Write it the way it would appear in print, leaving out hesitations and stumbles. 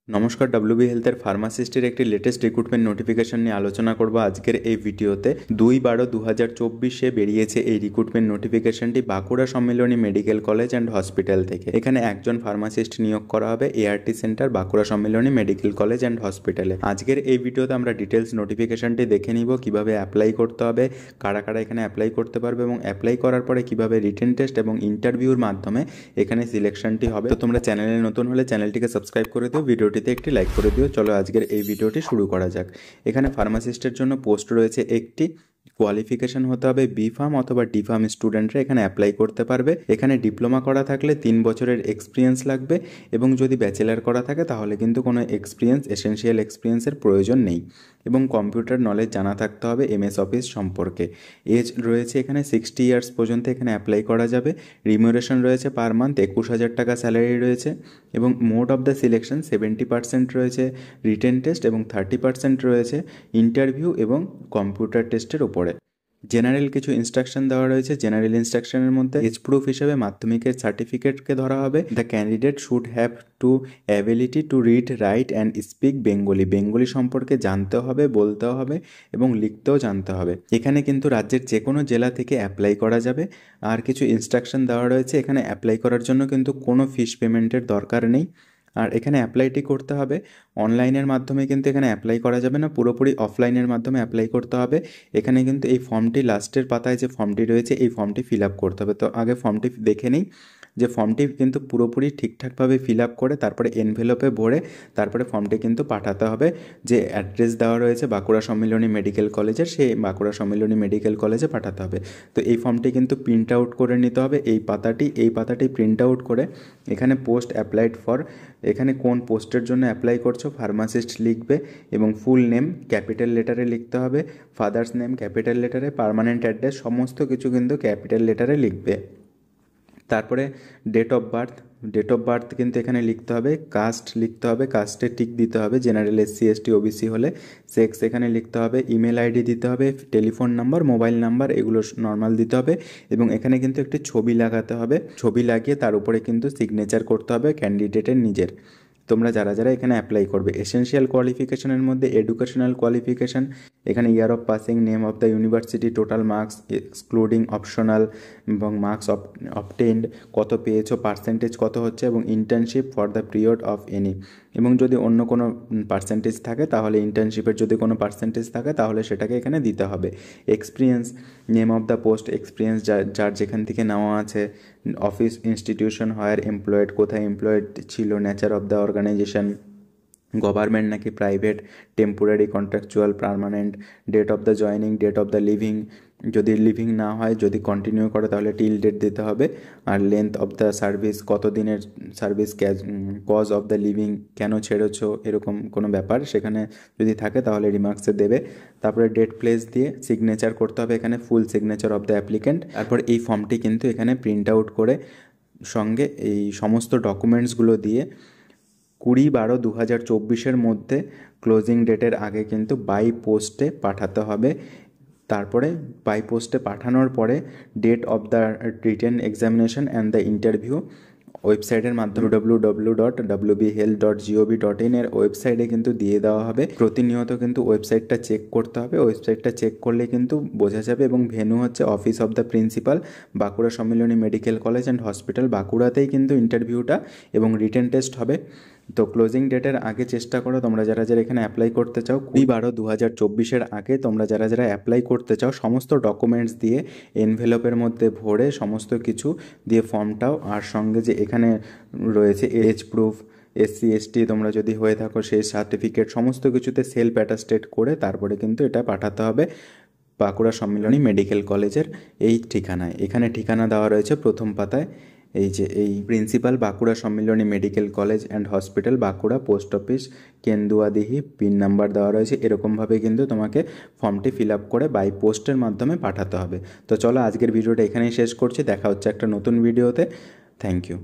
নমস্কার, ডব্লিউবি হেলথের ফার্মাসিস্টের একটি লেটেস্ট রিক্রুটমেন্ট নোটিফিকেশন নিয়ে আলোচনা করব আজকের এই ভিডিওতে। 2/12/2024 বেরিয়েছে এই রিক্রুটমেন্ট নোটিফিকেশনটি Bankura Sammilani medical college and hospital থেকে। এখানে একজন ফার্মাসিস্ট নিয়োগ করা হবে ART centre Bankura Sammilani medical college and হসপিটালে। আজকের এই ভিডিওতে আমরা ডিটেলস নোটিফিকেশনটি দেখে নিব, কিভাবে অ্যাপ্লাই করতে হবে, কারা কারা এখানে অ্যাপ্লাই করতে পারবে এবং অ্যাপ্লাই করার পরে কিভাবে রিটেন টেস্ট এবং ইন্টারভিউর মাধ্যমে এখানে সিলেকশনটি হবে। তো তোমরা চ্যানেলে নতুন হলে চ্যানেলটিকে সাবস্ক্রাইব করে দিও, ভিডিওটিতে একটি লাইক করে দিও। চলো আজকের এই ভিডিওটি শুরু করা যাক। এখানে ফার্মাসিস্টের জন্য পোস্ট রয়েছে একটি। কোয়ালিফিকেশন হতে হবে বি.ফার্ম অথবা ডি.ফার্ম স্টুডেন্টরা এখানে অ্যাপ্লাই করতে পারবে। এখানে ডিপ্লোমা করা থাকলে 3 বছরের এক্সপিরিয়েন্স লাগবে এবং যদি ব্যাচেলার করা থাকে তাহলে কিন্তু কোনো এসেনশিয়াল এক্সপিরিয়েন্সের প্রয়োজন নেই এবং কম্পিউটার নলেজ জানা থাকতে হবে এমএস অফিস সম্পর্কে। এজ রয়েছে এখানে 60 ইয়ার্স পর্যন্ত এখানে অ্যাপ্লাই করা যাবে। রিমিউরেশন রয়েছে পার মান্থ 21,000 টাকা স্যালারি রয়েছে এবং মোড অফ দ্য সিলেকশন 70% রয়েছে রিটেন টেস্ট এবং 30% রয়েছে ইন্টারভিউ এবং কম্পিউটার টেস্টের উপরে। জেনারেল কিছু ইনস্ট্রাকশন দেওয়া রয়েছে। জেনারেল ইনস্ট্রাকশনের মধ্যে এজ প্রুফ হিসেবে মাধ্যমিকের সার্টিফিকেটকে ধরা হবে। The candidate should have to ability to read, right and speak Bengali. Bengali সম্পর্কে জানতে হবে, বলতেও হবে এবং লিখতেও জানতে হবে। এখানে কিন্তু রাজ্যের যে কোনো জেলা থেকে অ্যাপ্লাই করা যাবে। আর কিছু ইনস্ট্রাকশন দেওয়া রয়েছে, এখানে অ্যাপ্লাই করার জন্য কিন্তু কোনো ফিস পেমেন্টের দরকার নেই। আর এখানে অ্যাপ্লাইটি করতে হবে অনলাইনের মাধ্যমে, কিন্তু এখানে অ্যাপ্লাই করা যাবে না, পুরোপুরি অফলাইনের মাধ্যমে অ্যাপ্লাই করতে হবে। এখানে কিন্তু এই ফর্মটি লাস্টের পাতায় যে ফর্মটি রয়েছে এই ফর্মটি ফিল আপ করতে হবে। তো আগে ফর্মটি দেখে নিই যে ফর্মটি কিন্তু পুরোপুরি ঠিকঠাকভাবে ফিল আপ করে তারপরে এনভেলপে ভরে তারপরে ফর্মটি কিন্তু পাঠাতে হবে। যে অ্যাড্রেস দেওয়া রয়েছে বাঁকুড়া সম্মিলনী মেডিকেল কলেজের, সেই বাঁকুড়া সম্মিলনী মেডিকেল কলেজে পাঠাতে হবে। তো এই ফর্মটি কিন্তু প্রিন্ট আউট করে নিতে হবে। এই পাতাটি প্রিন্ট আউট করে এখানে পোস্ট অ্যাপ্লাইড ফর, এখানে কোন পোস্টের জন্য অ্যাপ্লাই করছো ফার্মাসিস্ট লিখবে এবং ফুল নেম ক্যাপিটাল লেটারে লিখতে হবে, ফাদার্স নেম ক্যাপিটাল লেটারে, পার্মানেন্ট অ্যাড্রেস সমস্ত কিছু কিন্তু ক্যাপিটাল লেটারে লিখবে। তারপরে ডেট অফ বার্থ কিন্তু এখানে লিখতে হবে। কাস্ট লিখতে হবে, কাস্টে টিক দিতে হবে, জেনারেল এসসি এসটি ওবিসি হলে। সেক্স এখানে লিখতে হবে, ইমেল আইডি দিতে হবে, টেলিফোন নাম্বার, মোবাইল নাম্বার এগুলো নর্মাল দিতে হবে এবং এখানে কিন্তু একটি ছবি লাগাতে হবে। ছবি লাগিয়ে তার উপরে কিন্তু সিগনেচার করতে হবে ক্যান্ডিডেটের নিজের। তোমরা যারা যারা এখানে অ্যাপ্লাই করবে, এসেনশিয়াল কোয়ালিফিকেশনের মধ্যে এডুকেশনাল কোয়ালিফিকেশান, এখানে year of passing, name of the university, total marks excluding optional এবং মার্কস অবটেন্ড কত পেয়েছো, পার্সেন্টেজ কত হচ্ছে এবং internship for the period of any, এবং যদি অন্য কোনো পার্সেন্টেজ থাকে তাহলে ইন্টার্নশিপের যদি কোনো পার্সেন্টেজ থাকে তাহলে সেটাকে এখানে দিতে হবে। Experience, name of the post, experience যার যেখান থেকে নেওয়া আছে, অফিস, ইনস্টিটিউশন, হায়ার এমপ্লয়েড, কোথায় এমপ্লয়েড ছিল, nature of the organisation, government নাকি private, temporary, contractual, permanent, date of the joining, date of the leaving, যদি লিভিং না হয়, যদি কন্টিনিউ করে তাহলে টিল ডেট দিতে হবে। আর লেন্থ অফ দ্য সার্ভিস, কত দিনের service, cause of the leaving, কেন ছেড়েছো এরকম কোনো ব্যাপার সেখানে যদি থাকে তাহলে রিমার্কসে দেবে। তারপরে ডেট প্লেস দিয়ে সিগনেচার করতে হবে, এখানে full signature of the applicant. তারপর এই ফর্মটি কিন্তু এখানে প্রিন্ট আউট করে সঙ্গে এই সমস্ত ডকুমেন্টসগুলো দিয়ে 20/12/2024 মধ্যে ক্লোজিং ডেটের আগে কিন্তু বাই পোস্টে পাঠাতে হবে। তারপরে বাই পোস্টে পাঠানোর পরে date of the written examination and the interview ওয়েবসাইটের মাধ্যমে www.wbhealth.gov.in এর ওয়েবসাইটে কিন্তু দিয়ে দেওয়া হবে। প্রতিনিয়ত কিন্তু ওয়েবসাইটটা চেক করতে হবে। ওয়েবসাইটটা চেক করলে কিন্তু বোঝা যাবে। এবং ভেন্যু হচ্ছে office of the principal, Bankura Sammilani medical college and hospital, বাঁকুড়াতেই কিন্তু ইন্টারভিউটা এবং রিটেন টেস্ট হবে। তো ক্লোজিং ডেটের আগে চেষ্টা করো তোমরা যারা যারা এখানে অ্যাপ্লাই করতে চাও, 20/12/2024 আগে তোমরা যারা যারা অ্যাপ্লাই করতে চাও সমস্ত ডকুমেন্টস দিয়ে এনভেলপের মধ্যে ভরে সমস্ত কিছু দিয়ে ফর্মটাও, আর সঙ্গে যে এখানে রয়েছে এজ প্রুফ, এসসি এসটি তোমরা যদি হয়ে থাকো সেই সার্টিফিকেট সমস্ত কিছুতে সেলফ অ্যাটাস্টেড করে তারপরে কিন্তু এটা পাঠাতে হবে বাঁকুড়া সম্মিলনী মেডিকেল কলেজের এই ঠিকানায়। এখানে ঠিকানা দেওয়া রয়েছে প্রথম পাতায়, এই যে এই principal Bankura Sammilani medical college and hospital, Bankura, post office Kenduadihi, pin number দেওয়া রয়েছে। এরকমভাবে কিন্তু তোমাকে ফর্মটি ফিল আপ করে বাই পোস্টের মাধ্যমে পাঠাতে হবে। তো চলো আজকের ভিডিওটা এখানেই শেষ করছি, দেখা হচ্ছে একটা নতুন ভিডিওতে। Thank you.